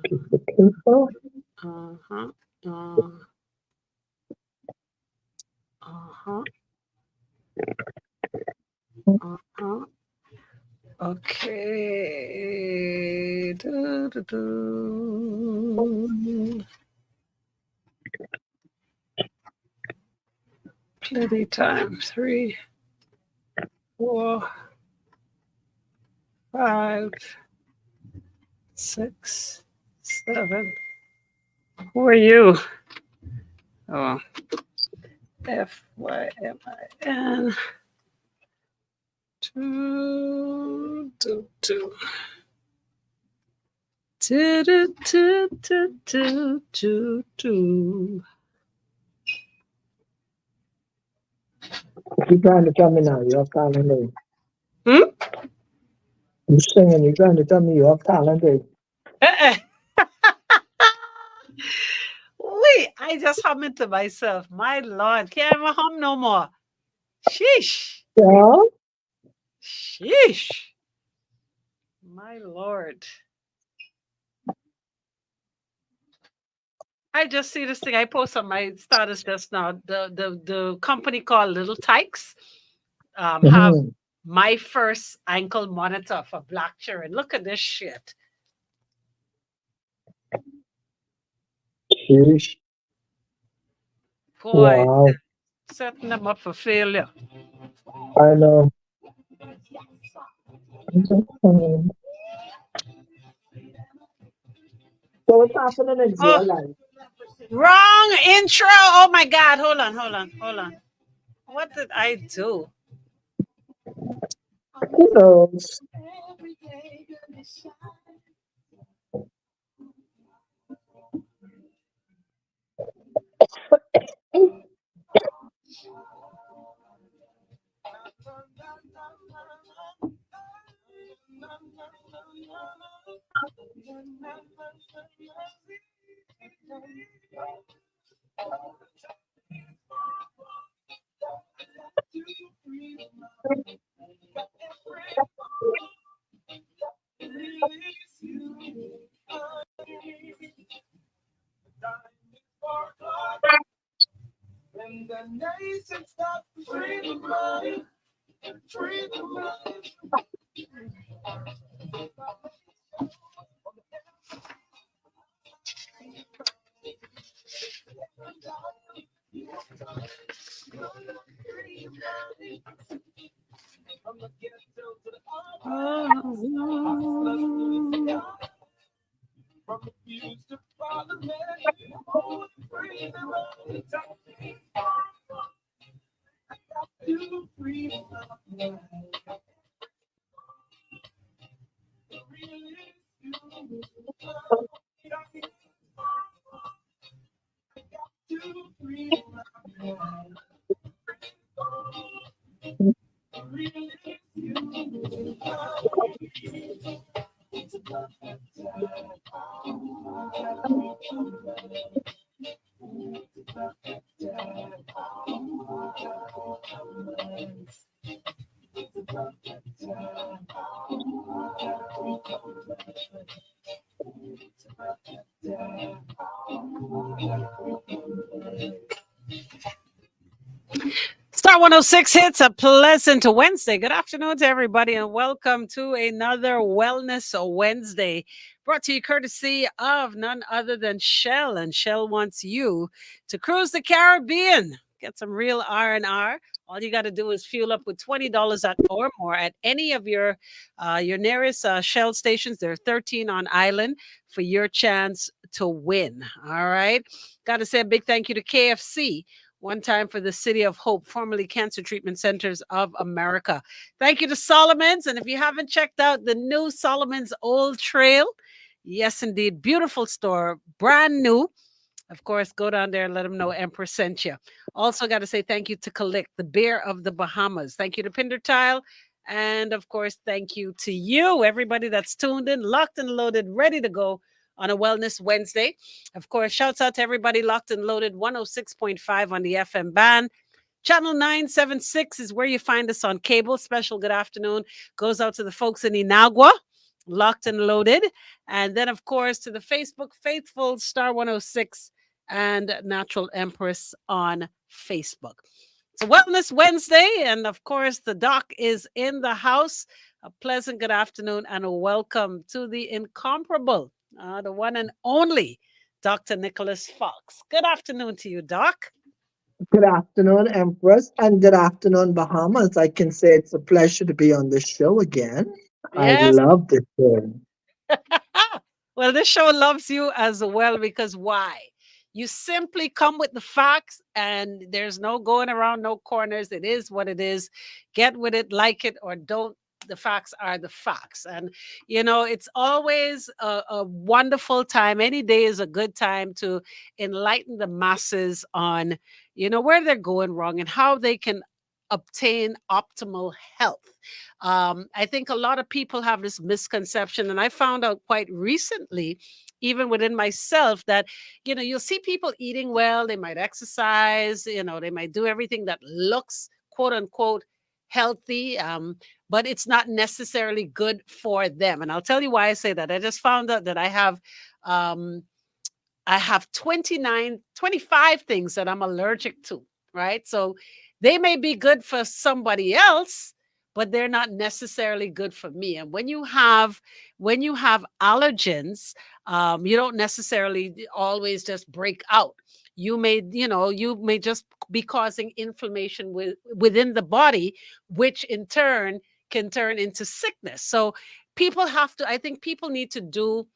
Piece of paper. Uh-huh. Uh-huh. Uh-huh. Okay. Plenty time. 3, 4, 5, 6, 7. Who are you? Oh, FYMIN. 2, 2, 2. Do, do, do, do, do, do, do. You're trying to tell me now you're talented. Hmm? You're singing. You're trying to tell me you're talented. Wait, I just hummed to myself. My Lord, can't even hum no more. Sheesh. Yeah. Sheesh. My Lord. I just see this thing. I post on my status just now. The company called Little Tykes have Mm-hmm. my first ankle monitor for black children. Look at this shit. Sheesh. Boy, Wow. setting them up for failure. I know. Mhm. So what's happening in Oh, your life? wrong intro. Oh my God. Hold on. What did I do? Who knows? Star 106 hits a pleasant Wednesday. Good afternoon to everybody, and welcome to another Wellness Wednesday brought to you courtesy of none other than Shell. And Shell wants you to cruise the Caribbean, get some real R&R. All you got to do is fuel up with $20 or more at any of your nearest Shell stations. There are 13 on island for your chance to win. All right. Got to say a big thank you to KFC. One time for the City of Hope, formerly Cancer Treatment Centers of America. Thank you to Solomon's. And if you haven't checked out the new Solomon's Old Trail, yes, indeed, beautiful store, brand new. Of course, go down there and let them know Empress sent you. Also, got to say thank you to Collect, the beer of the Bahamas. Thank you to Pinder Tile. And of course, thank you to you, everybody that's tuned in, locked and loaded, ready to go on a Wellness Wednesday. Of course, shouts out to everybody locked and loaded, 106.5 on the FM band. Channel 976 is where you find us on cable. Special good afternoon goes out to the folks in Inagua. Locked and Loaded. And then, of course, to the Facebook faithful, Star 106 and Natural Empress on Facebook. It's a Wellness Wednesday. And of course, the doc is in the house. A pleasant good afternoon and a welcome to the incomparable, the one and only Dr. Nicholas Fox. Good afternoon to you, Doc. Good afternoon, Empress, and good afternoon, Bahamas. I can say it's a pleasure to be on the show again. I Yes. love this show. Well, this show loves you as well because why? You simply come with the facts and there's no going around, no corners. It is what it is. Get with it, like it or don't. The facts are the facts. And, it's always a wonderful time. Any day is a good time to enlighten the masses on, where they're going wrong and how they can obtain optimal health. I think a lot of people have this misconception, and I found out quite recently, even within myself, that you'll see people eating well, they might exercise, they might do everything that looks quote unquote healthy, but it's not necessarily good for them. And I'll tell you why I say that. I just found out that um, I have 25 things that I'm allergic to, right? So they may be good for somebody else, but they're not necessarily good for me. And when you have allergens, you don't necessarily always just break out. You may just be causing inflammation within the body, which in turn can turn into sickness. So I think people need to do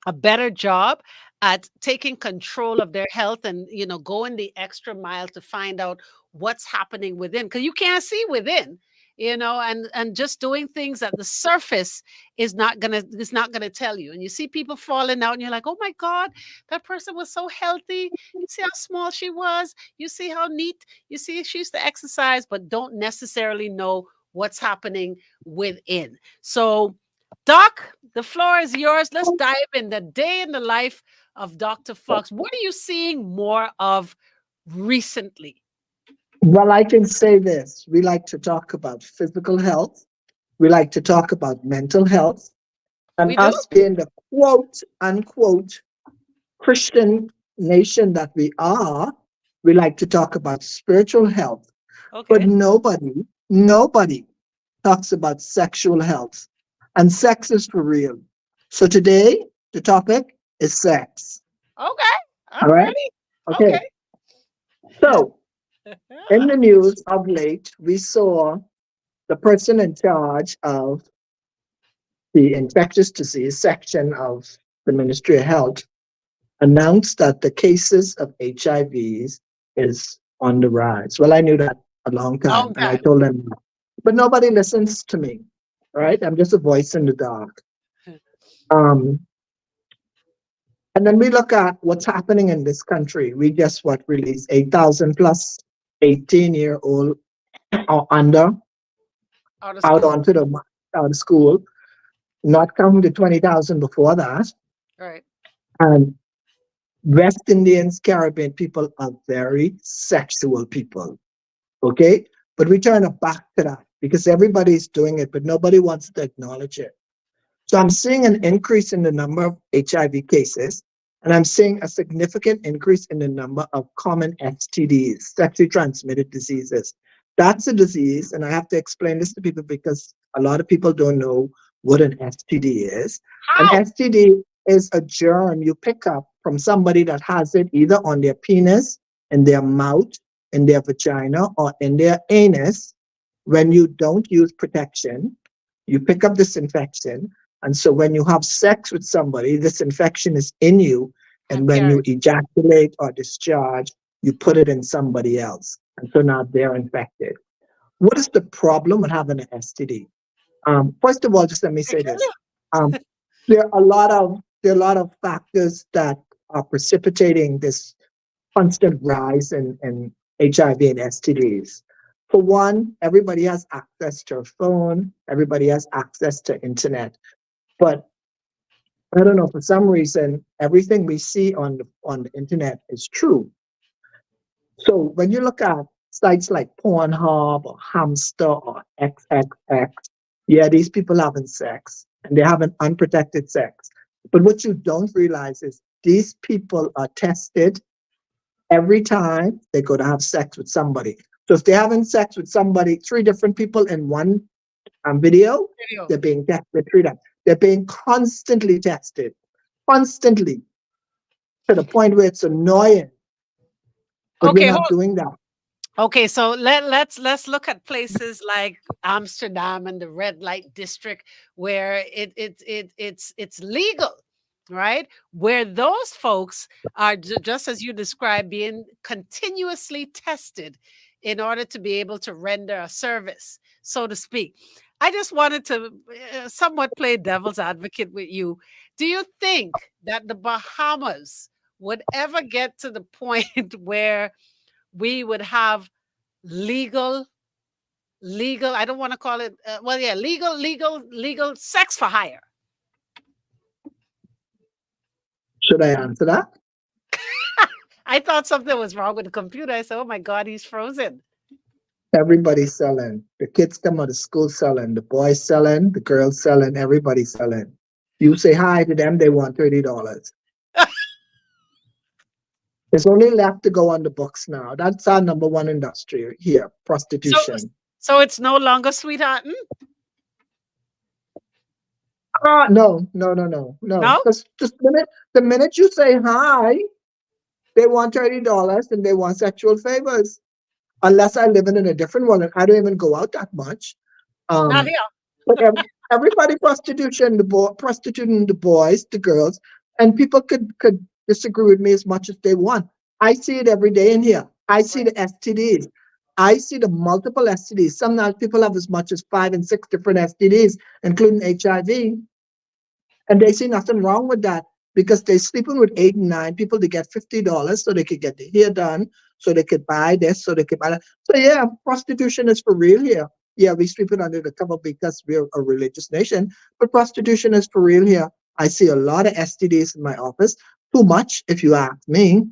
a better job at taking control of their health and going the extra mile to find out what's happening within, because you can't see within, and just doing things at the surface is not gonna tell you. And you see people falling out and you're like, oh my god, that person was so healthy. You see how small she was, you see how neat, you see she used to exercise, but don't necessarily know what's happening within. So Doc, the floor is yours. Let's dive in the day in the life of Dr. Fox. What are you seeing more of recently? Well, I can say this. We like to talk about physical health. We like to talk about mental health. And We do? us being the quote unquote Christian nation that we are, we like to talk about spiritual health. But Okay. nobody talks about sexual health. And sex is for real. So today, the topic is sex. Okay. All All right? righty. Okay. Okay. So, in the news of late, we saw the person in charge of the infectious disease section of the Ministry of Health announced that the cases of HIVs is on the rise. Well, I knew that a long time, Long and I time. told them, but nobody listens to me, right? I'm just a voice in the dark. Um, and then we look at what's happening in this country. We just released 8,000 plus 18-year-old or under Out of out school. onto the out of school, not counting the 20,000 before that. Right. And West Indians, Caribbean people are very sexual people. Okay? But we turn it back to that because everybody's doing it, but nobody wants to acknowledge it. So I'm seeing an increase in the number of HIV cases, and I'm seeing a significant increase in the number of common STDs, sexually transmitted diseases. That's a disease, and I have to explain this to people because a lot of people don't know what an STD is. An How? STD is a germ you pick up from somebody that has it either on their penis, in their mouth, in their vagina, or in their anus. When you don't use protection, you pick up this infection. And so when you have sex with somebody, this infection is in you. And And when you carried. ejaculate or discharge, you put it in somebody else. And so now they're infected. What is the problem with having an STD? First of all, just let me I say tell this. you. Um, there are a lot of factors that are precipitating this constant rise in HIV and STDs. For one, everybody has access to a phone, everybody has access to internet. But I don't know, for some reason, everything we see on the internet is true. So when you look at sites like Pornhub or Hamster or XXX, yeah, these people having sex. and they have an unprotected sex. But what you don't realize is these people are tested every time they go to have sex with somebody. So if they're having sex with somebody, three different people in one video, Video. they're being tested three times. They're being constantly tested, constantly, to the point where it's annoying. But we're Okay, not doing that. okay, so let's look at places like Amsterdam and the red light district where it's legal, right? Where those folks are just as you described, being continuously tested in order to be able to render a service, so to speak. I just wanted to somewhat play devil's advocate with you. Do you think that the Bahamas would ever get to the point where we would have legal I don't want to call it well, yeah, legal sex for hire? Should I answer that? I thought something was wrong with the computer. I said, oh my God, he's frozen. Everybody's selling. The kids come out of school selling. The boys selling. The girls selling. Everybody's selling. You say hi to them, they want $30. It's only left to go on the books now. That's our number one industry here, so prostitution. so it's no longer sweethearting? No. No. Because just the minute you say hi, they want $30 and they want sexual favors. Unless I live in a different one and I don't even go out that much. Not Um, here. but everybody prostituting prostituting the boys, the girls, and people could disagree with me as much as they want. I see it every day in here. I see the STDs. I see the multiple STDs. Sometimes people have as much as 5 and 6 different STDs, including HIV, and they see nothing wrong with that because they're sleeping with 8 and 9 people to get $50 so they could get the hair done, so they could buy this, so they could buy that. So yeah, prostitution is for real here. Yeah, we sweep it under the cover because we're a religious nation, but prostitution is for real here. I see a lot of STDs in my office, too much if you ask me.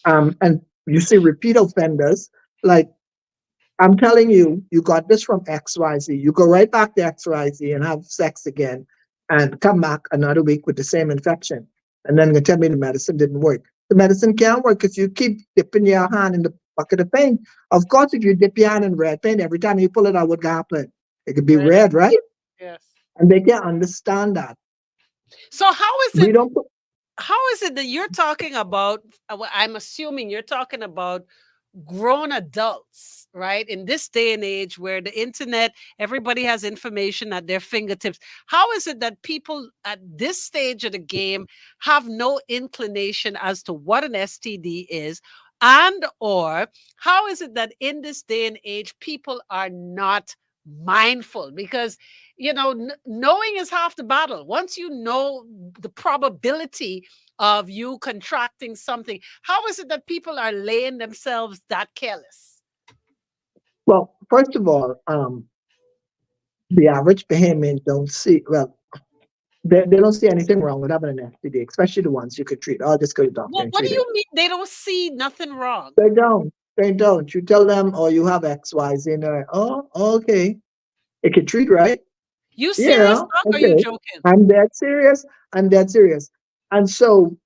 And you see repeat offenders. Like, I'm telling you, you got this from XYZ. You go right back to XYZ and have sex again and come back another week with the same infection. And then you tell me the medicine didn't work. The medicine can't work because you keep dipping your hand in the bucket of paint. Of course, if you dip your hand in red paint, every time you pull it out, what can happen? It could be Red. red, right? Yes. And they can't understand that. So how is We it don't put, that you're talking about I'm assuming you're talking about grown adults, right? In this day and age where the internet, everybody has information at their fingertips. How is it that people at this stage of the game have no inclination as to what an STD is? And or how is it that in this day and age, people are not mindful? Because, knowing is half the battle. Once you know the probability of you contracting something, how is it that people are laying themselves that careless? well, first of all, the average Bahamian don't see, well, they don't see anything wrong with having an STD, especially the ones you could treat. Oh, just go to the doctor and What do treat it. you mean they don't see nothing wrong? They don't. They don't. You tell them, oh, you have XYZ, and they're like, oh, okay. It can treat, right? You serious, Yeah, Doc? Or are you okay. joking? I'm dead serious. I'm dead serious. And so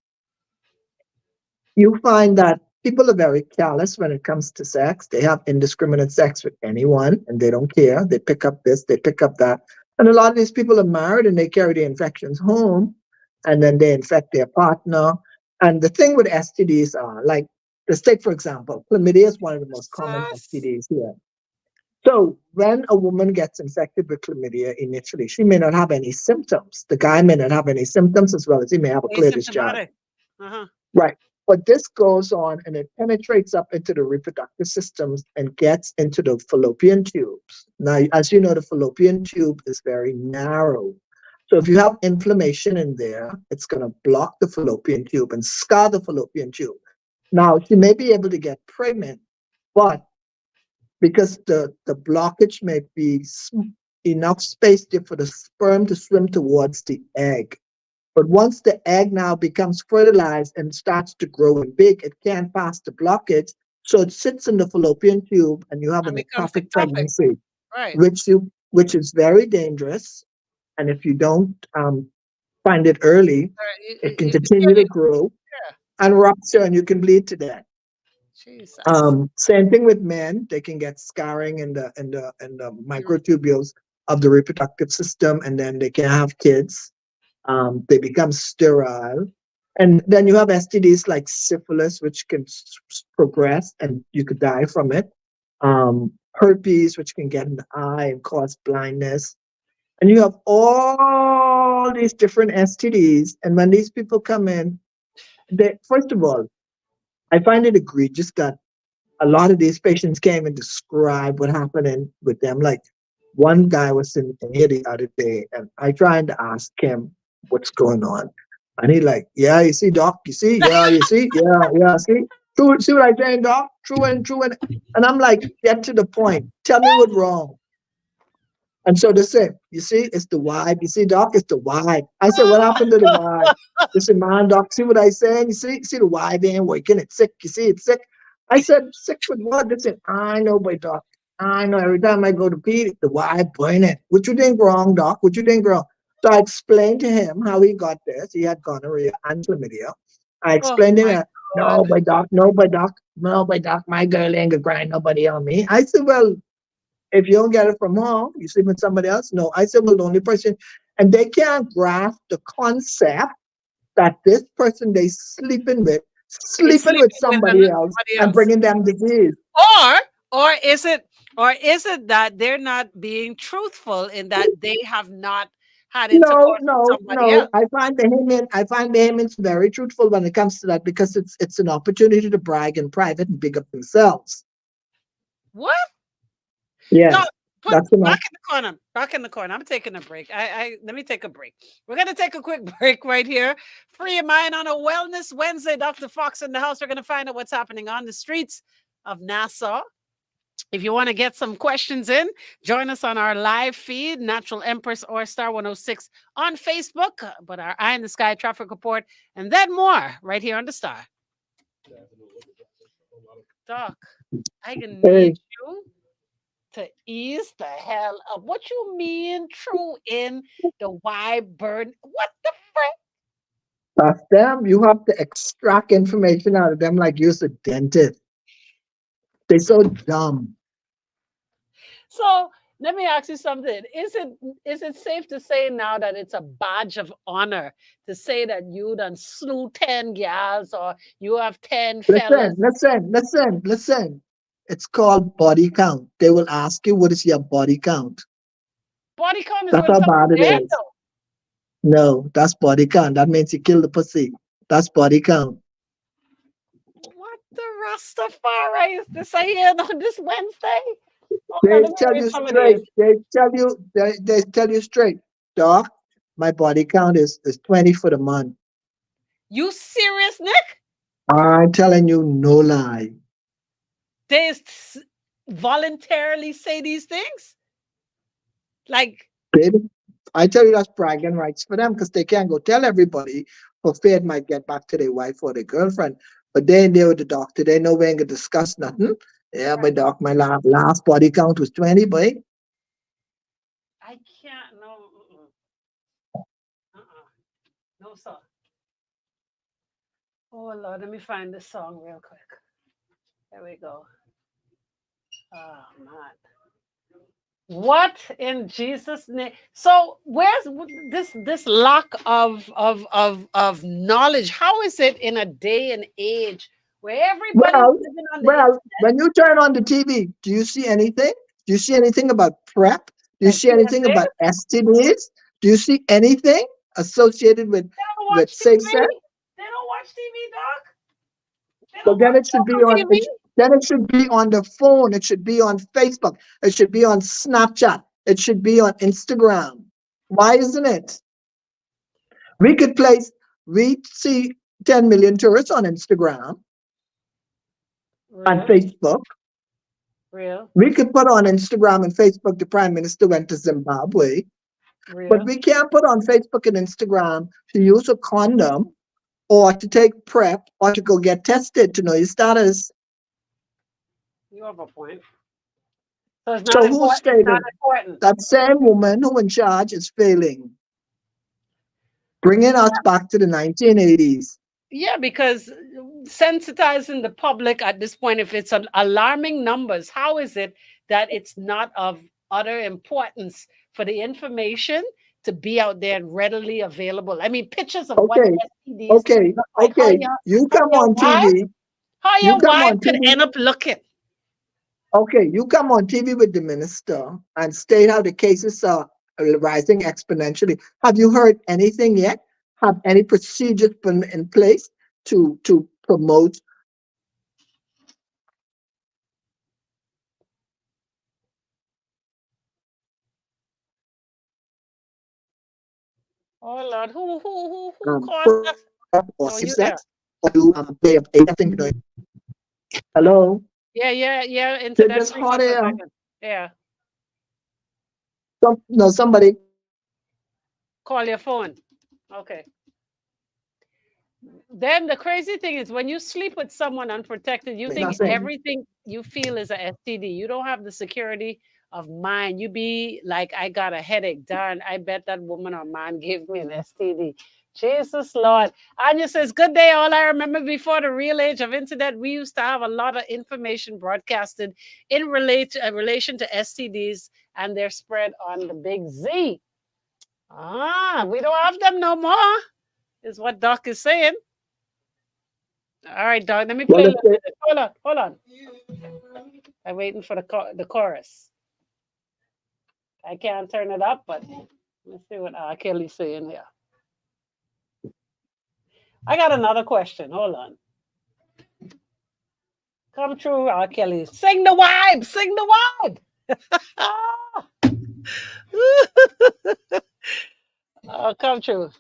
you find that people are very callous when it comes to sex. They have indiscriminate sex with anyone and they don't care. They pick up this, they pick up that. And a lot of these people are married and they carry the infections home and then they infect their partner. And the thing with STDs are like, let's take, for example, chlamydia is one of the most common STDs here. So when a woman gets infected with chlamydia initially, she may not have any symptoms. The guy may not have any symptoms as well as he may have a clear discharge. Asymptomatic. Uh-huh. Right. But this goes on and it penetrates up into the reproductive systems and gets into the fallopian tubes. Now, as you know, the fallopian tube is very narrow. So if you have inflammation in there, it's going to block the fallopian tube and scar the fallopian tube. Now, she may be able to get pregnant, but because the blockage may be enough space there for the sperm to swim towards the egg. But once the egg now becomes fertilized and starts to grow and big, it can't pass the blockage. So it sits in the fallopian tube and you have And an becomes ectopic ectopic. pregnancy, Right. which is very dangerous. And if you don't find it early, it can continue to grow and rupture, and you can bleed to death. Jesus. Same thing with men; they can get scarring in the microtubules of the reproductive system, and then they can have kids. They become sterile, and then you have STDs like syphilis, which can progress, and you could die from it. Herpes, which can get in the eye and cause blindness, and you have all these different STDs. And when these people come in, they first of all, I find it egregious that a lot of these patients came and describe what happened with them. Like one guy was in here the other day, and I tried to ask him what's going on, and he like, yeah, you see, doc, you see, yeah, you see, yeah, see, true, see what I saying, doc, true, and I'm like, get to the point, tell me what's wrong. And so they say, you see, it's the vibe. You see, doc, it's the vibe. I said, what happened to the vibe? They said, man, doc, see what I saying? You see the vibe ain't working. It's sick. You see, it's sick. I said, sick with what? They said, I know, but doc, I know. Every time I go to pee, the vibe burning. What you think wrong, doc? What you think wrong? So I explained to him how he got this. He had gonorrhea and chlamydia. I Oh explained to my him, God. no, by doc, my girl ain't gonna grind nobody on me. I said, well, if you don't get it from home, you sleep with somebody else. No, I said, well, the only person, and they can't grasp the concept that this person they It's sleeping sleeping with with somebody else somebody and else. bringing them disease. Or or is it or is it that they're not being truthful in that they have not had No, intercourse with no, somebody no. else? I find the Hemans very truthful when it comes to that because it's an opportunity to brag in private and big up themselves. What? No, Yes, put that's enough. back in the corner. Back in the corner. I'm taking a break. I let me take a break. We're gonna take a quick break right here. Free your mind on a Wellness Wednesday. Dr. Fox in the house. We're gonna find out what's happening on the streets of Nassau. If you want to get some questions in, join us on our live feed, Natural Empress or Star 106 on Facebook. But our Eye in the Sky traffic report, and then more right here on the Star. Doc, I can need Hey, you to ease the hell up. What you mean, true in the wide burn? What the frick? that's them. You have to extract information out of them like you're a dentist. They're so dumb. So let me ask you something. Is it safe to say now that it's a badge of honor to say that you done slew 10 gals or you have 10 Listen, fellas? listen, listen, listen. It's called body count. They will ask you, what is your body count? Body count is That's when how something bad it dead is. though. No, that's body count. That means you kill the pussy. That's body count. What the Rastafari is this I hear on this Wednesday? Hold on, They let me tell read you some of these. straight. They tell you straight. Doc, my body count is 20 for the month. You serious, Nick? I'm telling you, no lie. They voluntarily say these things? Like, Baby, I tell you that's bragging rights for them because they can't go tell everybody for fear it might get back to their wife or their girlfriend. But they ain't there with the doctor. They know we ain't gonna discuss nothing. Yeah, my doc, my last body count was 20, boy. I can't, no, uh-uh, no, sir. Oh, Lord, let me find this song real quick. There we go. Oh, man. What in Jesus' name? So where's this lack of knowledge? How is it in a day and age where everybody's Well, living on the internet? when you turn on the TV, do you see anything? Do you see anything about PrEP? Do you And see anything PSA, about STDs? Do you see anything associated with they don't watch with safe sex? TV. They don't watch TV, Doc. They So don't watch local TV. then it should be on the phone. It should be on Facebook. It should be on Snapchat. It should be on Instagram. Why isn't it? We could place. We see 10 million tourists on Instagram and Real, Facebook. real, We could put on Instagram and Facebook the Prime Minister went to Zimbabwe, but real. we can't put on Facebook and Instagram to use a condom or to take PrEP or to go get tested to know your status. You have a point. So it's not So who's important. It's not failing? important. That same woman who in charge is failing. Bringing us back to the 1980s. Yeah, because sensitizing the public at this point, if it's an alarming numbers, how is it that it's not of utter importance for the information to be out there and readily available? I mean, pictures of what Okay, STDs okay, look like. okay. You come on TV. How You your come wife on could TV. end up looking. Okay, you come on TV with the minister and state how the cases are rising exponentially. Have you heard anything yet? Have any procedures been in place to promote? Oh Lord, who caused that? Or Oh, safe you there? sex? Or do they have anything going? Hello? Yeah. They're Internet just freaked hot up for a air. second. Yeah. Somebody. Call your phone. Okay. Then the crazy thing is when you sleep with someone unprotected, you think Nothing. everything you feel is a STD. You don't have the security of mind. You be like, I got a headache. Darn, I bet that woman or man gave me an STD. Jesus Lord. Anya says, good day, all. I remember before the real age of internet, we used to have a lot of information broadcasted in relation to STDs and their spread on the big Z. We don't have them no more, is what Doc is saying. All right, Doc. Let me play. Hold on. I'm waiting for the chorus. I can't turn it up, but let's see what R. Kelly's saying here. I got another question. Hold on. Come true, R. Kelly. Sing the vibe. Sing the vibe. Oh, come true.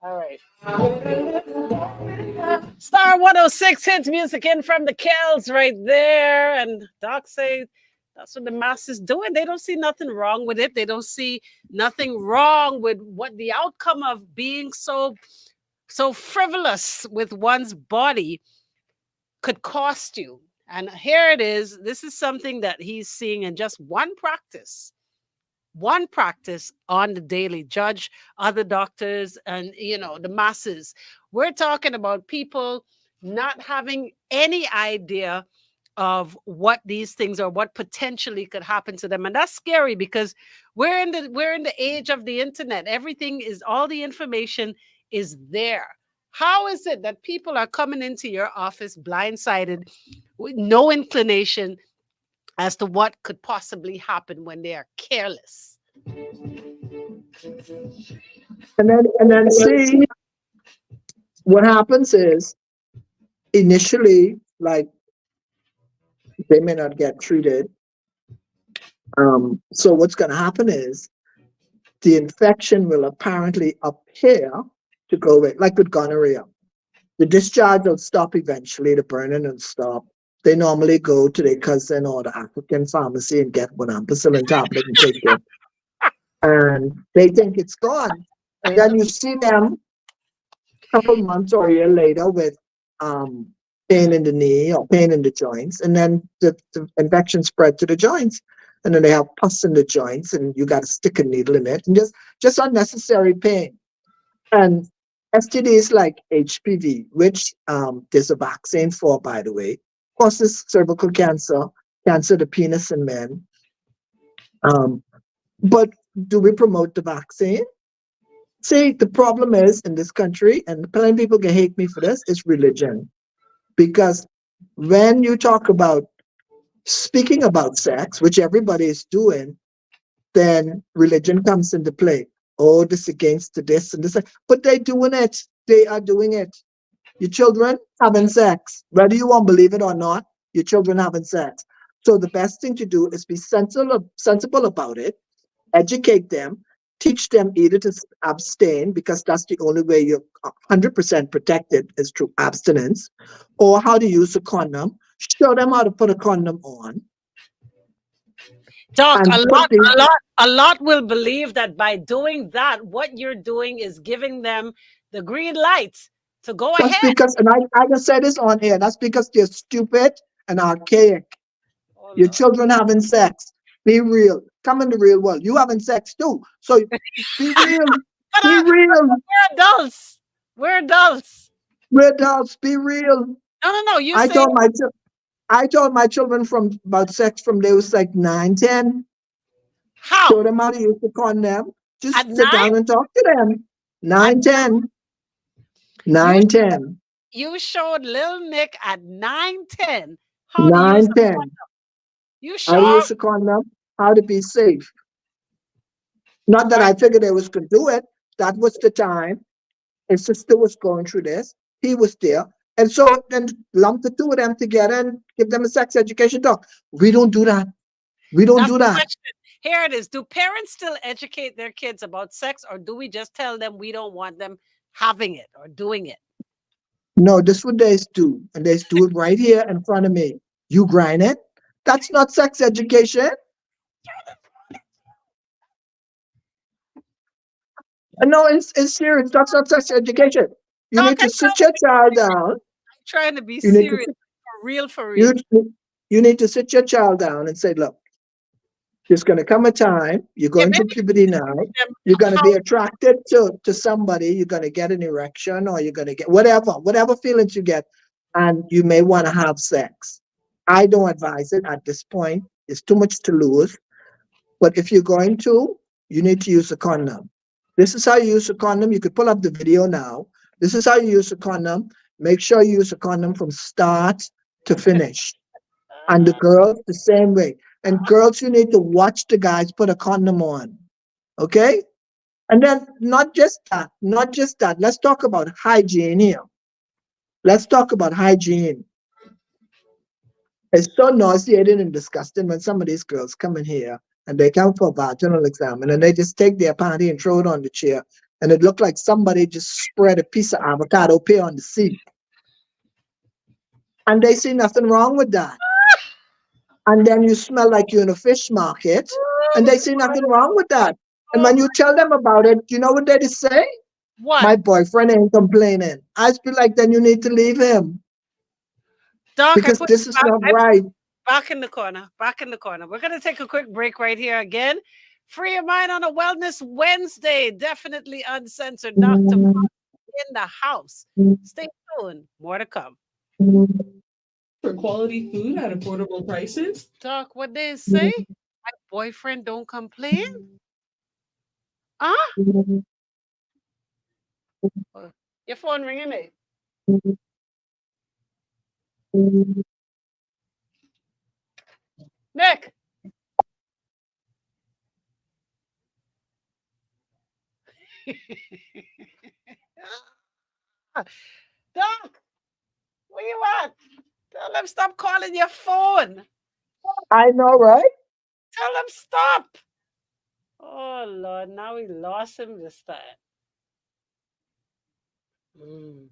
All right. Star 106 hits music in from the Kells right there. And Doc says that's what the masses doing. They don't see nothing wrong with it. They don't see nothing wrong with what the outcome of being so frivolous with one's body could cost you. And here it is. This is something that he's seeing in just one practice on the daily. Judge other doctors and the masses. We're talking about people not having any idea of what these things are, what potentially could happen to them. And that's scary because we're in the age of the internet. All the information is there. How is it that people are coming into your office blindsided with no inclination as to what could possibly happen when they are careless? And then see what happens is initially, like, they may not get treated. So what's going to happen is the infection will apparently appear to go away, like with gonorrhea. The discharge will stop eventually, the burning will stop. They normally go to their cousin or the African pharmacy and get one ampicillin tablet and take it. And they think it's gone. And then you see them a couple months or a year later with pain in the knee or pain in the joints. And then the infection spread to the joints. And then they have pus in the joints and you got to stick a needle in it and just unnecessary pain. And STDs like HPV, which there's a vaccine for, by the way, causes cervical cancer, cancer of the penis in men. But do we promote the vaccine? See, the problem is in this country, and plenty of people can hate me for this, is religion. Because when you talk about speaking about sex, which everybody is doing, then religion comes into play. Oh, this against this and this. But they're doing it. They are doing it. Your children having sex, whether you want to believe it or not, your children having sex. So the best thing to do is be sensible about it, educate them, teach them either to abstain, because that's the only way you're 100% protected is through abstinence, or how to use a condom, show them how to put a condom on. Doc, a lot will believe that by doing that, what you're doing is giving them the green light to go That's ahead. because, and I can say this on air, that's because they're stupid and archaic. Oh, Your Lord. children having sex. Be real. Come in the real world. You having sex too. So be real. But Be real. we're adults. We're adults. We're adults. Be real. No, no, no. You I say told my I told my children from about sex from they was like 9, 10. how? Show them how to use the condom. At Just sit 9? down and talk to them. At 9, 10. you 9, 10. you showed Lil Nick at 9, 10 how to use 9, the 10. you How to sure? use the condom. How to be safe. Not that Right. I figured they was going to do it. That was the time. His sister was going through this. He was there. And so then lump the two of them together and give them a sex education talk. We don't do that. We don't That's do the that. question. Here it is. Do parents still educate their kids about sex, or do we just tell them we don't want them having it or doing it? No, this is what they do. And they do it right here in front of me. You grind it. That's not sex education. No, it's serious. That's not sex education. You Doc, need to sit your child down. I'm trying to be You need to serious. sit, For real, for real. you need to sit your child down and say, look, there's going to come a time, you're Yeah, going through maybe puberty now, them you're going to how be attracted to somebody, you're going to get an erection or you're going to get whatever feelings you get, and you may want to have sex. I don't advise it at this point. It's too much to lose. But if you're going to, you need to use a condom. This is how you use a condom. You could pull up the video now. This is how you use a condom. Make sure you use a condom from start to finish. And the girls, the same way. And girls, you need to watch the guys put a condom on. Okay? And then not just that. Let's talk about hygiene here. Let's talk about hygiene. It's so nauseating and disgusting when some of these girls come in here and they come for a vaginal exam and then they just take their panty and throw it on the chair. And it looked like somebody just spread a piece of avocado peel on the seat. And they see nothing wrong with that. And then you smell like you're in a fish market, and they see nothing wrong with that. And when you tell them about it, you know what they just say? what? My boyfriend ain't complaining. I feel like then you need to leave him Doc, because this is not I right. back in the corner. Back in the corner. We're gonna take a quick break right here again. Free your mind on a Wellness Wednesday. Definitely uncensored. Dr. in the house. Stay tuned. More to come. For quality food at affordable prices. Doc, what they say? My boyfriend don't complain? Huh? Your phone ringing me. Nick. Doc, where you at? Tell them stop calling your phone. I know, right? Tell them stop. Oh Lord, now we lost him this time. Mm.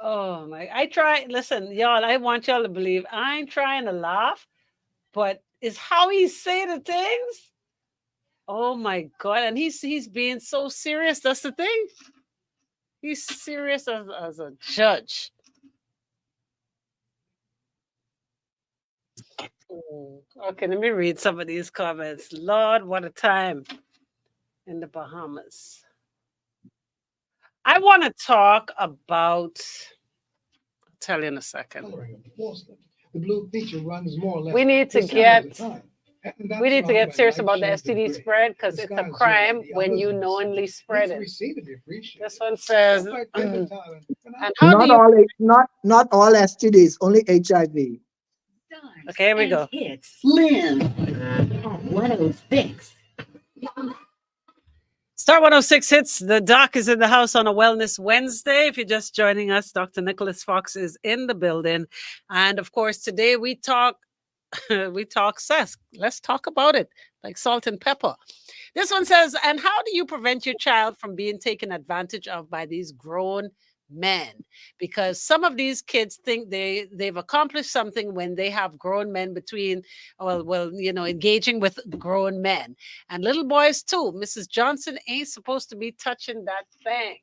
Oh my, I try, listen, y'all, I want y'all to believe I ain't trying to laugh, but it's how he say the things. Oh my God. And he's being so serious. That's the thing. He's serious as a judge. Okay, let me read some of these comments. Lord, what a time in the Bahamas. I want to talk about, I'll tell you in a second. The blue feature runs more or less. We need to the same all the get time. we need to get serious Light about the shades of STD gray. spread because The it's sky a is crime red, the when you others knowingly Let's spread it. receive it, appreciate This it. one says, Just like every time. and how do Not you? all not all STDs, only HIV. Okay, here we go. Hits Slim at 106. Star 106 hits. The doc is in the house on a Wellness Wednesday. If you're just joining us, Dr. Nicholas Fox is in the building. And of course, today we talk sex. Let's talk about it like salt and pepper. This one says, and how do you prevent your child from being taken advantage of by these grown men? Because some of these kids think they've accomplished something when they have grown men between, engaging with grown men and little boys too. Mrs. Johnson ain't supposed to be touching that thing.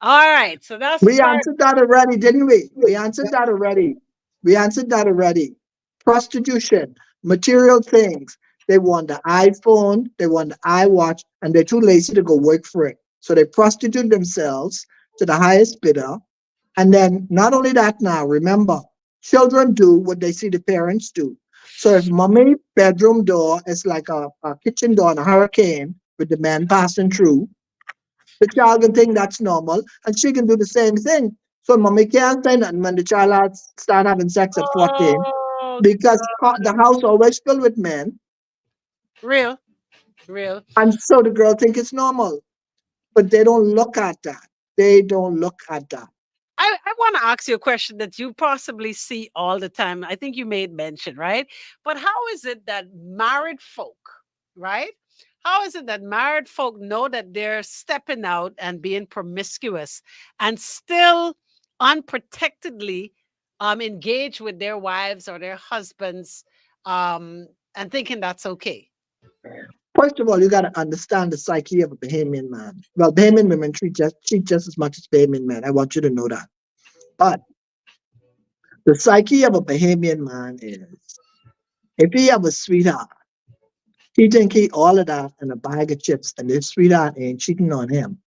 All right. So that's We part. answered that already, didn't we? We answered that already. We answered that already. Prostitution, material things. They want the iPhone, they want the iWatch, and they're too lazy to go work for it. So they prostitute themselves to the highest bidder. And then not only that now, remember, children do what they see the parents do. So if mommy bedroom door is like a kitchen door in a hurricane with the man passing through, the child can think that's normal, and she can do the same thing. So mommy can't say nothing when the child start having sex at 14 Oh, because the house always filled with men, real, real. and so the girl think it's normal. But they don't look at that. They don't look at that. I want to ask you a question that you possibly see all the time. I think you made mention, right? But how is it that married folk, right? How is it that married folk know that they're stepping out and being promiscuous and still unprotectedly engage with their wives or their husbands and thinking that's okay? First of all, you got to understand the psyche of a Bahamian man. Well, Bahamian women cheat just as much as Bahamian men. I want you to know that. But the psyche of a Bahamian man is, if he have a sweetheart, he think he all of that and a bag of chips, and this sweetheart ain't cheating on him.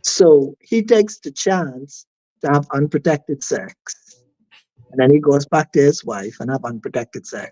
So he takes the chance to have unprotected sex. And then he goes back to his wife and have unprotected sex.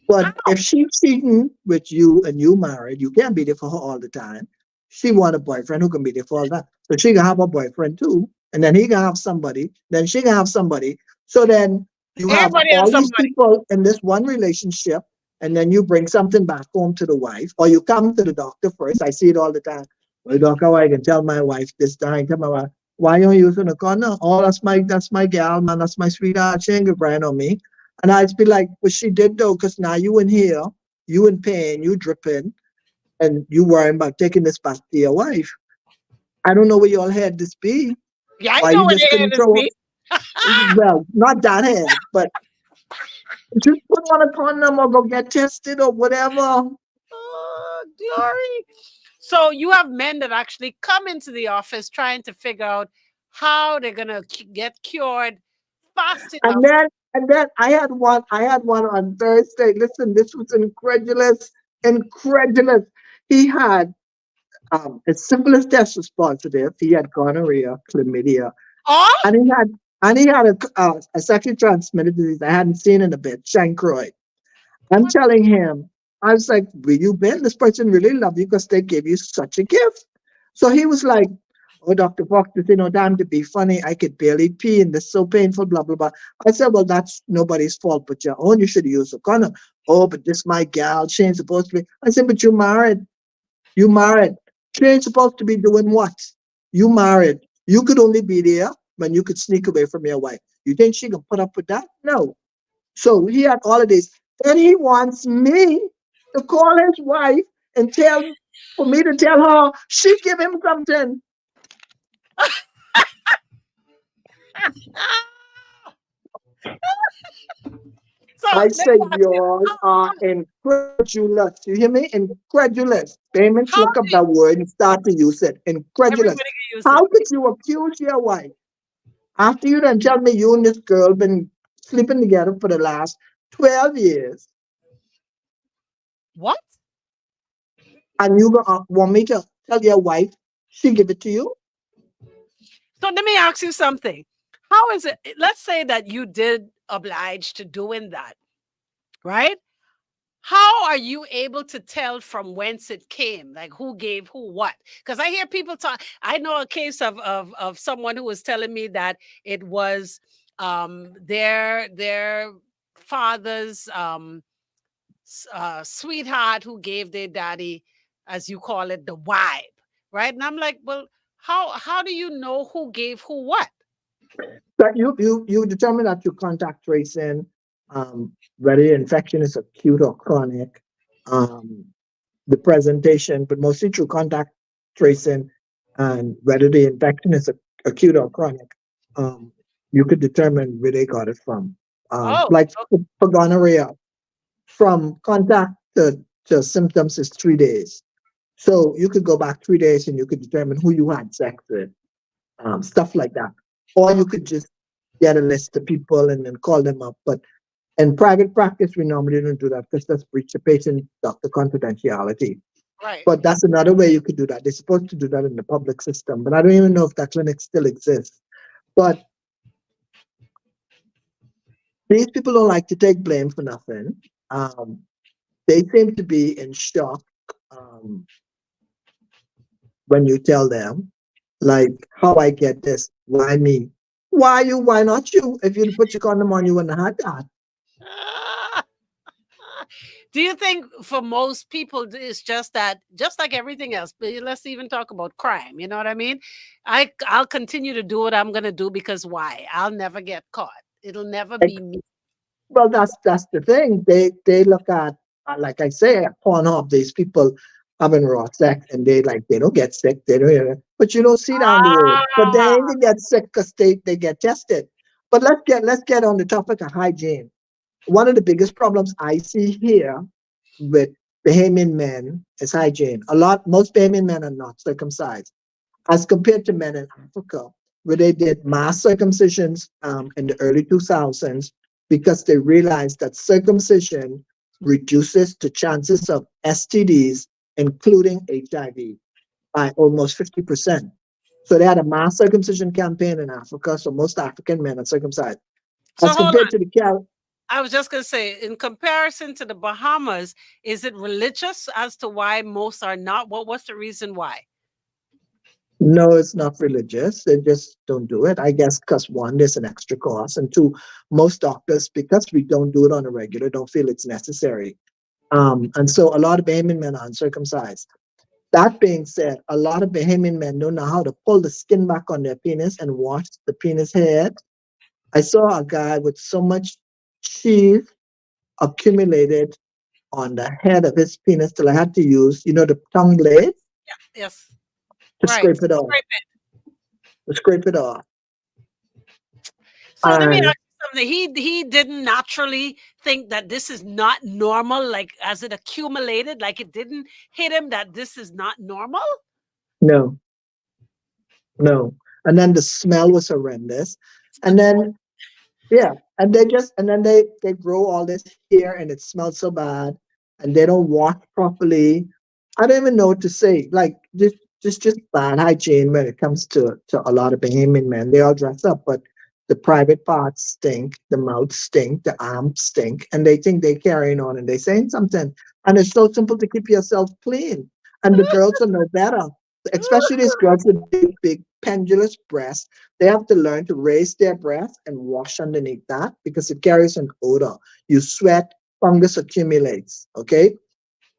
But if she's cheating with you and you married, you can't be there for her all the time. She want a boyfriend who can be there for all that. So she can have a boyfriend too. And then he can have somebody. Then she can have somebody. So then you have Everybody has all these somebody. people in this one relationship. And then you bring something back home to the wife. Or you come to the doctor first. I see it all the time. Well, doctor, I can tell my wife this time. Tell my wife, why you using a condom? Oh, that's my gal, man. That's my sweetheart. She ain't gonna grind on me. And I'd be like, well, she did though, because now you in here, you in pain, you dripping, and you worrying about taking this back to your wife. I don't know where y'all had this be. Yeah, I Why know you what just your head couldn't is throw be. well, not that head, but just put on a condom or go get tested or whatever. Oh, glory. So you have men that actually come into the office trying to figure out how they're gonna get cured fast enough. And then I had one on Thursday. Listen, this was incredulous. He had his syphilis test was positive. He had gonorrhea, chlamydia, Oh, and he had a sexually transmitted disease I hadn't seen in a bit, chancroid. I'm telling him, I was like, "Where you been? This person really love you because they gave you such a gift." So he was like, "Oh, Dr. Fox, this ain't no time to be funny. I could barely pee and this is so painful, blah, blah, blah." I said, "Well, that's nobody's fault but your own. You should use a condom." "Oh, but this my gal. She ain't supposed to be." I said, "But you married. You married. She ain't supposed to be doing what? You married. You could only be there when you could sneak away from your wife. You think she can put up with that? No." So he had all of this. Then he wants me to call his wife and for me to tell her she give him something. so I let say me ask you, y'all are incredulous. You hear me? Incredulous. Payments, how look up that word and start to use it. Incredulous. everybody can use it? How could you accuse your wife after you done tell me you and this girl been sleeping together for the last 12 years What? and you want me to tell your wife she give it to you? So let me ask you something. How is it? Let's say that you did oblige to doing that, right? How are you able to tell from whence it came? Like who gave who what? Because I hear people talk. I know a case of someone who was telling me that it was their father's sweetheart who gave their daddy, as you call it, the vibe, right? And I'm like, well, how do you know who gave who what? But you determine that you contact tracing, whether the infection is acute or chronic, um, the presentation, but mostly through contact tracing, and whether the infection is acute or chronic, um, you could determine where they got it from. Oh, Like for gonorrhea, from contact to symptoms is 3 days. So you could go back 3 days and you could determine who you had sex with, stuff like that. Or you could just get a list of people and then call them up. But in private practice, we normally don't do that because that's breach the patient doctor confidentiality. Right. But that's another way you could do that. They're supposed to do that in the public system, but I don't even know if that clinic still exists. But these people don't like to take blame for nothing. They seem to be in shock when you tell them, like, how I get this? Why me? Why you? Why not you? If you put your condom on, you wouldn't have had that. Do you think for most people it's just that, just like everything else, but let's even talk about crime, you know what I mean? I'll continue to do what I'm gonna do because why? I'll never get caught. It'll never be me. Well, that's the thing. They look at, like I say, at Pornhub, these people having raw sex and they don't get sick. They don't, but you don't see down the road. But they ain't get sick because they get tested. But let's get on the topic of hygiene. One of the biggest problems I see here with Bahamian men is hygiene. Most Bahamian men are not circumcised, as compared to men in Africa, where they did mass circumcisions in the early 2000s because they realized that circumcision reduces the chances of STDs, including HIV, by almost 50%. So they had a mass circumcision campaign in Africa, so most African men are circumcised. So As hold on. compared to the I was just going to say, in comparison to the Bahamas, is it religious as to why most are not? What's the reason why? No, it's not religious. They just don't do it. I guess because one, there's an extra cost, and two, most doctors, because we don't do it on a regular, don't feel it's necessary. And so a lot of Bahamian men are uncircumcised. That being said, a lot of Bahamian men don't know how to pull the skin back on their penis and wash the penis head. I saw a guy with so much cheese accumulated on the head of his penis till I had to use, the tongue blade Yes. to Right. scrape it off. To scrape it off. So let me And ask you something. He didn't naturally think that this is not normal, like as it accumulated, like it didn't hit him that this is not normal? no. And then the smell was horrendous. And then, yeah, and then they grow all this hair and it smells so bad and they don't wash properly. I don't even know what to say. Like just bad hygiene when it comes to a lot of Bahamian men. They all dress up, but the private parts stink, the mouth stink, the arms stink, and they think they're carrying on and they're saying something. And it's so simple to keep yourself clean. And the girls are no better. Especially these girls with big pendulous breasts, they have to learn to raise their breasts and wash underneath that because it carries an odor. You sweat, fungus accumulates, okay?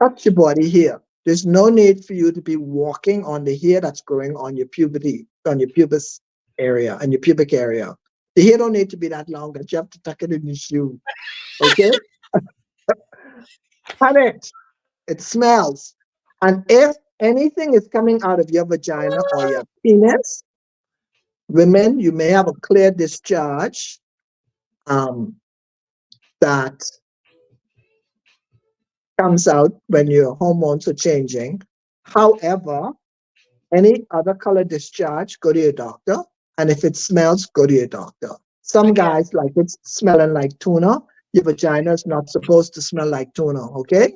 Touch your body here. There's no need for you to be walking on the hair that's growing on your puberty, on your pubis area, and your pubic area. The hair don't need to be that long, but you have to tuck it in your shoe, okay? Cut it. It smells. And if anything is coming out of your vagina or your penis, women, you may have a clear discharge that comes out when your hormones are changing. However, any other color discharge, go to your doctor. And if it smells, go to your doctor. Some guys like it's smelling like tuna. Your vagina is not supposed to smell like tuna, okay?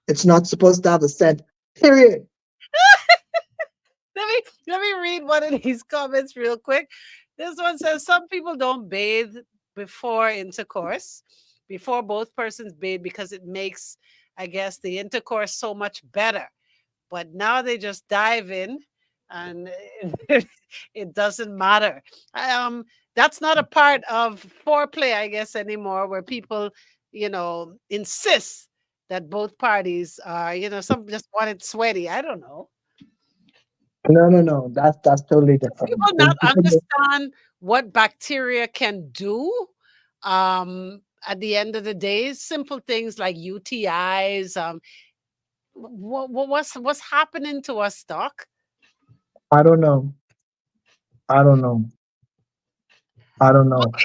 It's not supposed to have a scent, period. Let me read one of these comments real quick. This one says some people don't bathe before intercourse, before both persons bathe because it makes, I guess, the intercourse so much better. But now they just dive in and it doesn't matter. That's not a part of foreplay, I guess, anymore, where people, insist that both parties are, some just want it sweaty. I don't know. No. That's totally different. People not understand what bacteria can do. At the end of the day, simple things like UTIs. What's happening to us, Doc? I don't know. Okay,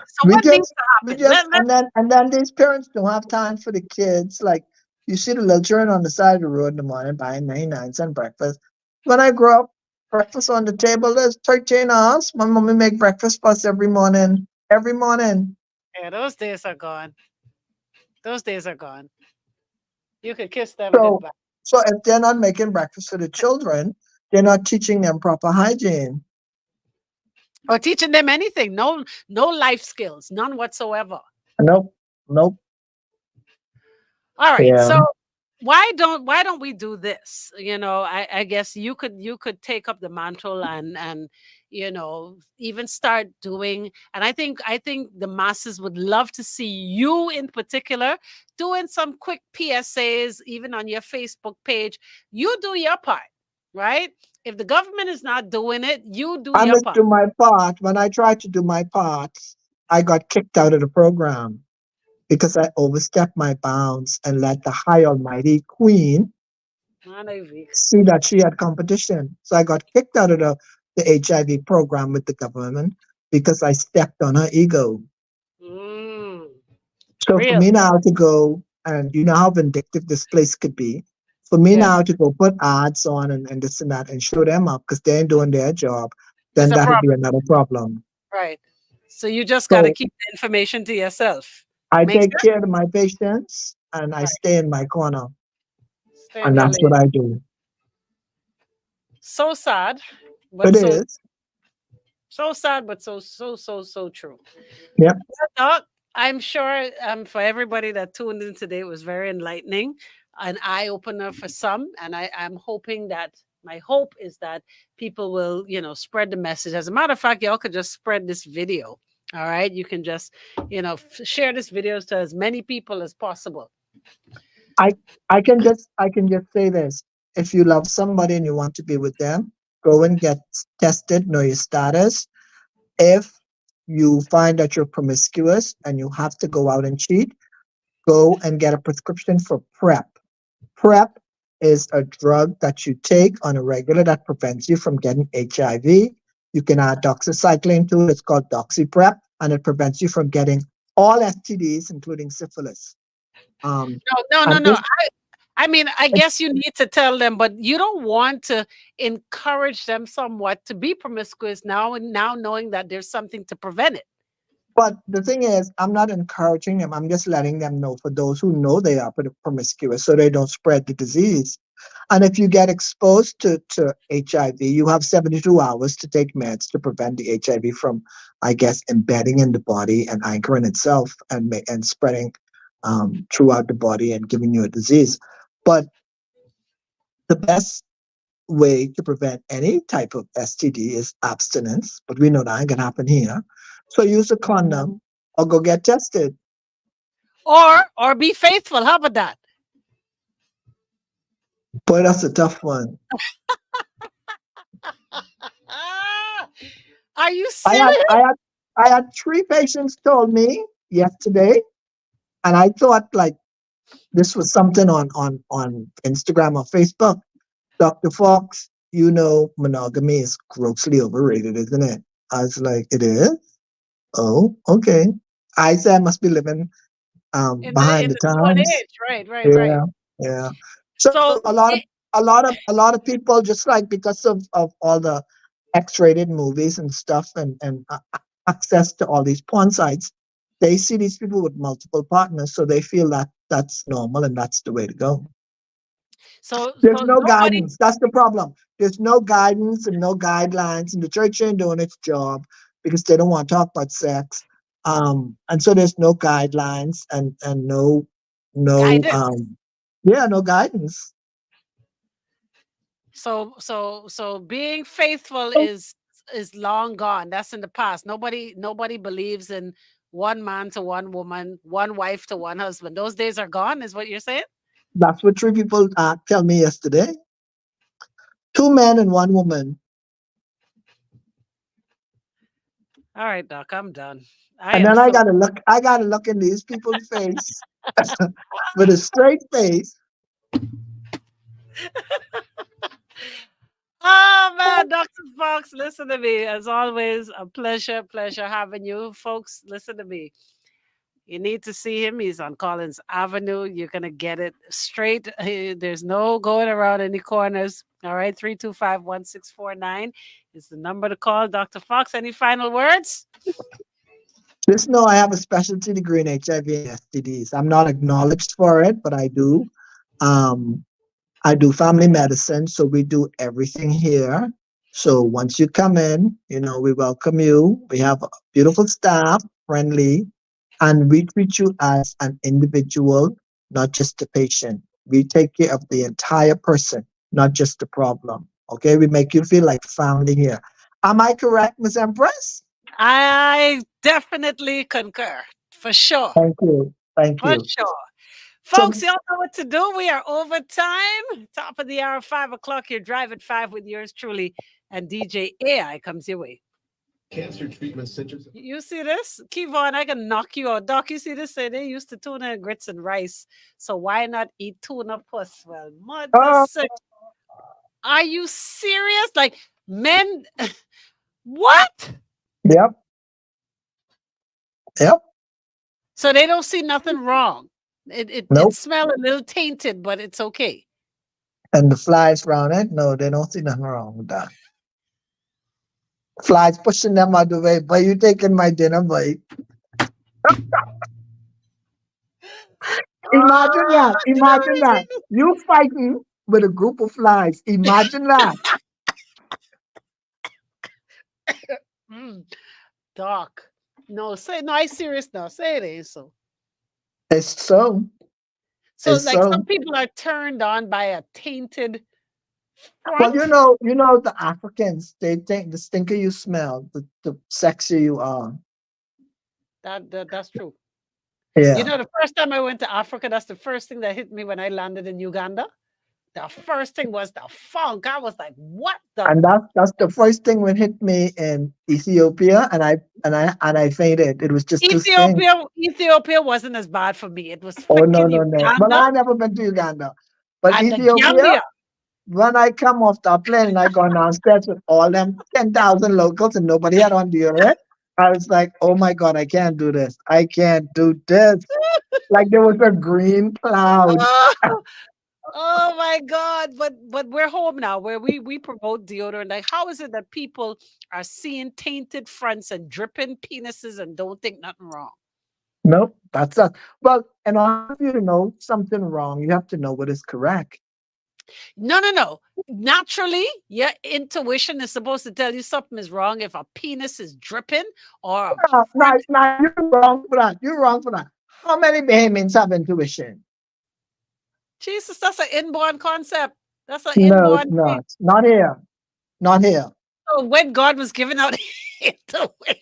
so what needs to happen? And then these parents don't have time for the kids. Like You see the little children on the side of the road in the morning buying 99-cent breakfast. When I grew up, breakfast on the table is 13 hours. My mommy make breakfast for us every morning. Every morning. Yeah, those days are gone. Those days are gone. You could kiss them So, goodbye. so if they're not making breakfast for the children, they're not teaching them proper hygiene. Or teaching them anything. No life skills, none whatsoever. Nope, nope. All right. Yeah. So why don't we do this? I guess you could take up the mantle and even start doing, and I think the masses would love to see you in particular doing some quick PSAs even on your Facebook page. You do your part, right? If the government is not doing it, you do I your must part. do my part. When I tried to do my part, I got kicked out of the program because I overstepped my bounds and let the high almighty queen Man, I vex. see that she had competition. So I got kicked out of the HIV program with the government because I stepped on her ego. Mm, So for real. me now to go, and you know how vindictive this place could be, for me Yeah. now to go put ads on and this and that and show them up because they ain't doing their job, It's then a that would problem. be another problem. Right. So you just got to So keep the information to yourself. I Makes take sense? care of my patients and I Right. stay in my corner. Stay in And your that's what lane. I do. So sad, but It is. so sad, but so true. Yep. Well, Doc, I'm sure for everybody that tuned in today, it was very enlightening, an eye opener for some, and I'm hoping that. My hope is that people will, spread the message. As a matter of fact, y'all could just spread this video. All right, you can just, share this video to as many people as possible. I I can just say this. If you love somebody and you want to be with them, go and get tested, know your status. If you find that you're promiscuous and you have to go out and cheat, go and get a prescription for PrEP. PrEP is a drug that you take on a regular that prevents you from getting HIV. You can add doxycycline to it. It's called DoxyPrep, and it prevents you from getting all STDs, including syphilis. Um, No, and no. if I mean, I guess you need to tell them, but you don't want to encourage them somewhat to be promiscuous now and now knowing that there's something to prevent it. But the thing is, I'm not encouraging them. I'm just letting them know for those who know they are promiscuous so they don't spread the disease. And if you get exposed to HIV, you have 72 hours to take meds to prevent the HIV from, I guess, embedding in the body and anchoring itself and spreading throughout the body and giving you a disease. But the best way to prevent any type of STD is abstinence. But we know that ain't gonna happen here. So use a condom or go get tested. Or be faithful. How about that? Boy, that's a tough one. Ah, are you I had serious? I had I had 3 patients told me yesterday, and I thought like this was something on Instagram or Facebook. Dr. Fox, you know monogamy is grossly overrated, isn't it? I was like, it is? Oh, okay. I said I must be living In the behind in the the new and times. age, right. Yeah, yeah. So So a lot of people just like because of all the X-rated movies and stuff and access to all these porn sites, they see these people with multiple partners, so they feel that that's normal and that's the way to go. so There's so no nobody. guidance. That's the problem. There's no guidance and no guidelines, and the church ain't doing its job because they don't want to talk about sex. And so there's no guidelines and no Guidance. yeah, no guidance. So being faithful is long gone. That's in the past. Nobody believes in one man to one woman, one wife to one husband. Those days are gone, is what you're saying? That's what 3 people tell me yesterday. 2 men and 1 woman. All right, Doc, I'm done. I And am then I so gotta look. I gotta look in these people's face with a straight face. Oh man, Dr. Fox, listen to me. As always, a pleasure having you. Folks, listen to me. You need to see him. He's on Collins Avenue. You're going to get it straight. There's no going around any corners. All right. 325-1649 is the number to call. Dr. Fox, any final words? Just know I have a specialty degree in HIV and STDs. I'm not acknowledged for it, but I do. I do family medicine, so we do everything here. So once you come in, we welcome you. We have a beautiful staff, friendly, and we treat you as an individual, not just a patient. We take care of the entire person, not just the problem. Okay, we make you feel like family here. Am I correct, Ms. Empress? I definitely concur. For sure. Thank you. Thank For you. sure. Folks, y'all know what to do. We are over time. Top of the hour, 5 o'clock. You're Drive at 5 with yours truly. And DJ AI comes your way. Cancer treatment centers. You see this? Kevon, I can knock you out. Doc, you see this? Say they used to tuna and grits and rice. So why not eat tuna puss? Well, mother Oh. sick. Are you serious? Like, men, what? Yep. Yep. So they don't see nothing wrong. It Nope. smells a little tainted, but it's okay. And the flies around it? No, they don't see nothing wrong with that. Flies pushing them out the way. Boy, you taking my dinner, boy. Imagine that. Imagine that. You fighting with a group of flies. Imagine that. Doc. No, I serious now. Say it ain't so. It's so. So It's like so. some people are turned on by a tainted Well, front. the Africans, they think the stinker you smell, the sexier you are. That's true. Yeah. You know, the first time I went to Africa, that's the first thing that hit me when I landed in Uganda. The first thing was the funk. I was like, what the? And that's the first thing that hit me in Ethiopia, and I fainted. It was just too stink. Ethiopia wasn't as bad for me. It was Oh no, freaking no, no. Well, Uganda I never been to Uganda. But and the Ethiopia, Gambia. when I come off the plane and I go downstairs with all them 10,000 locals and nobody had on deodorant, I was like, oh my God, I can't do this. I can't do this. Like there was a green cloud. Oh my God. But we're home now where we promote deodorant. Like, how is it that people are seeing tainted fronts and dripping penises and don't think nothing wrong? Nope, that's us. Well, in order for you to know something wrong, you have to know what is correct. No. Naturally, your intuition is supposed to tell you something is wrong if a penis is dripping or a No, you're wrong for that. You're wrong for that. How many Bahamians have intuition? Jesus, that's an inborn concept. That's an No, inborn it's thing. not. Not here. Not here. So when God was giving out intuition,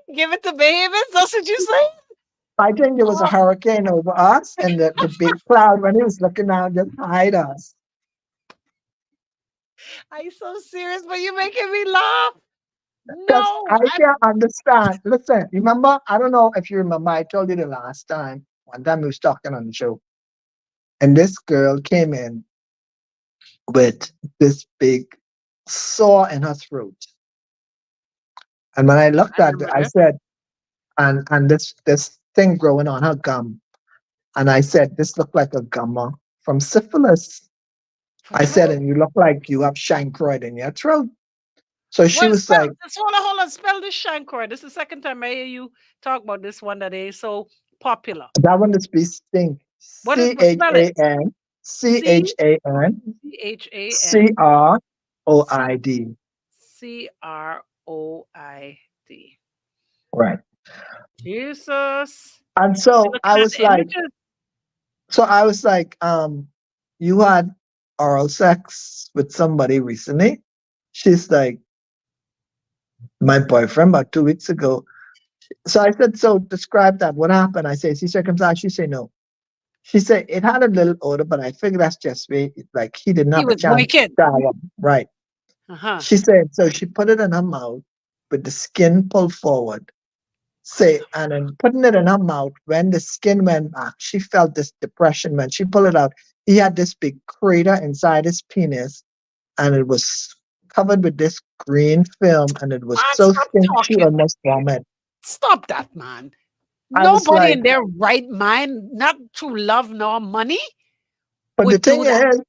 he give it to Bahamians. That's what you say? I think there was a hurricane over us, and the big cloud, when he was looking down, just hide us. Are you so serious? But you're making me laugh. Because No, I can't understand. Listen, remember, I don't know if you remember, I told you the last time, one time we was talking on the show, and this girl came in with this big sore in her throat. And when I looked at it, I said, and this thing growing on her gum. And I said, this looked like a gummer from syphilis. I said, and you look like you have chancroid in your throat. So she was like, hold on, spell this chancroid. This is the second time I hear you talk about this one that is so popular. that one is be stink. What is spell it? CHAN CHAN CROID. CROID. Right. Jesus. And so I was like, you had oral sex with somebody recently? She's like, my boyfriend about 2 weeks ago. So I said, so describe that. What happened? I say, C-circumcised? She said, no. She said, it had a little odor, but I figured that's just me. Like he didn't have a chance to shower. Right. She said, so she put it in her mouth with the skin pulled forward. And then putting it in her mouth, when the skin went back, she felt this depression. When she pulled it out, he had this big crater inside his penis, and it was covered with this green film, and it was so thin she almost vomited. Stop that, man. I was Nobody like, in their right mind, not through love nor money, but would do that.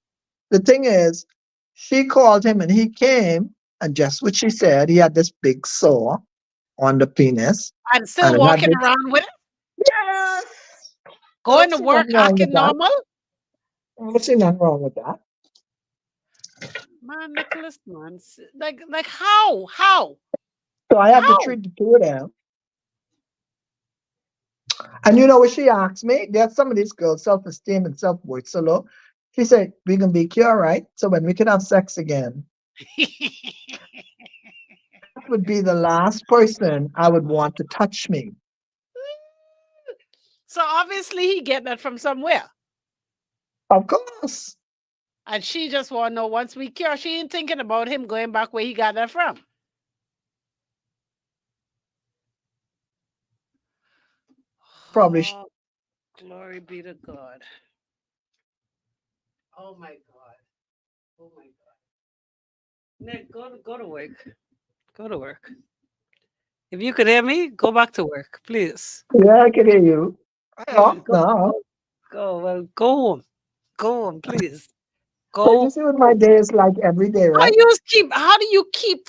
the thing is, she called him and he came, and just what she said, he had this big sore on the penis, And still and it had walking this, around with it, yes, I going don't to see work, nothing wrong with acting that. normal. I don't see nothing wrong with that. Man, Nicholas, man, like how, how, So I have to how? treat the two of them. And you know what she asked me? There's some of these girls' self-esteem and self-worth so low. She said, "We can be cure, right? So when we can have sex again, that would be the last person I would want to touch me." So obviously he get that from somewhere. Of course. And she just want to know once we cure, she ain't thinking about him going back where he got that from. Probably. Oh, glory be to God. Oh my God. Oh my God. Nick, go to work. Go to work. If you could hear me, go back to work, please. Yeah, I can hear you. I Go, off go, now. go, go. Well, go home. Go home, please. So you Go. see what my day is like every day, How right? you keep? How do you keep?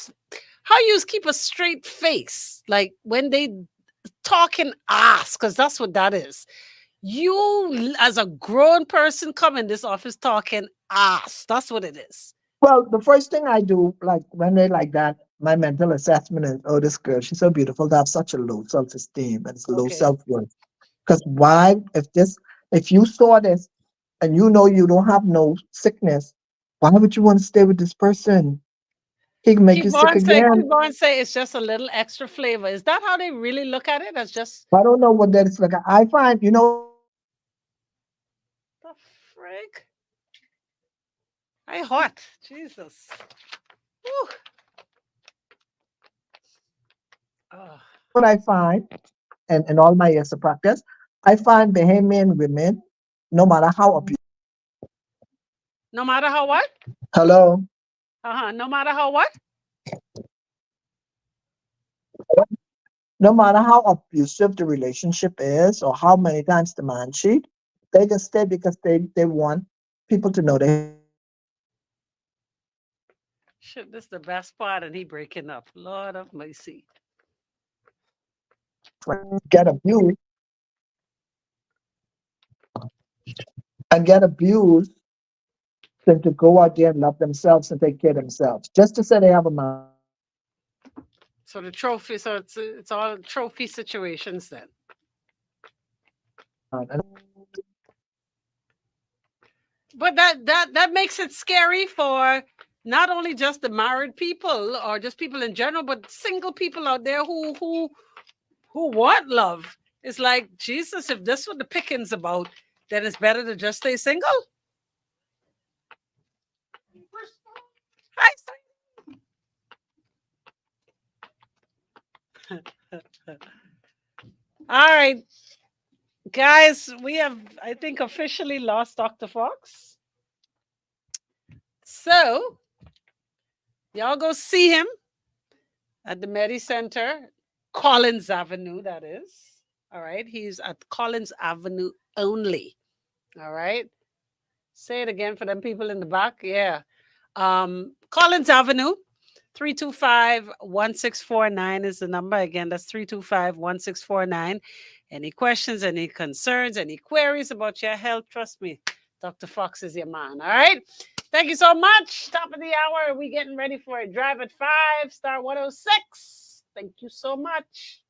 How you keep a straight face? Like when they talking ass, because that's what that is. You, as a grown person, come in this office talking ass. That's what it is. Well, the first thing I do, like when they like that, my mental assessment is, oh, this girl, she's so beautiful to have such a low self-esteem and it's low Okay. self-worth. Because why, if you saw this and you know you don't have no sickness, why would you want to stay with this person? He can make you sick again. Keep on say it's just a little extra flavor. Is that how they really look at it? As just I don't know what that is like. I find, the frig? I hot. Jesus. Whew. Oh. what I find, and in all my years of practice, I find Bahamian women, no matter how abusive, No matter how what? hello, No matter how what? no matter how abusive the relationship is or how many times the man cheat, they can stay because they want people to know they Shit, this is the best part, and he breaking up. Lord of mercy. get abused and get abused than to go out there and love themselves and take care of themselves. Just to say they have a man. So the trophy, so it's all trophy situations then. And But that makes it scary for not only just the married people or just people in general, but single people out there who want love. It's like, Jesus, if this what the pickings about, then it's better to just stay single. Hi, all right, guys, we have, I think, officially lost Dr. Fox. So y'all go see him at the Medi Center, Collins Avenue, that is. All right. He's at Collins Avenue only. All right. Say it again for them people in the back. Yeah. Collins Avenue, 325-1649 is the number. Again, that's 325-1649. Any questions, any concerns, any queries about your health, trust me, Dr. Fox is your man. All right. Thank you so much. Top of the hour. We getting ready for a drive at 5, star 106. Thank you so much.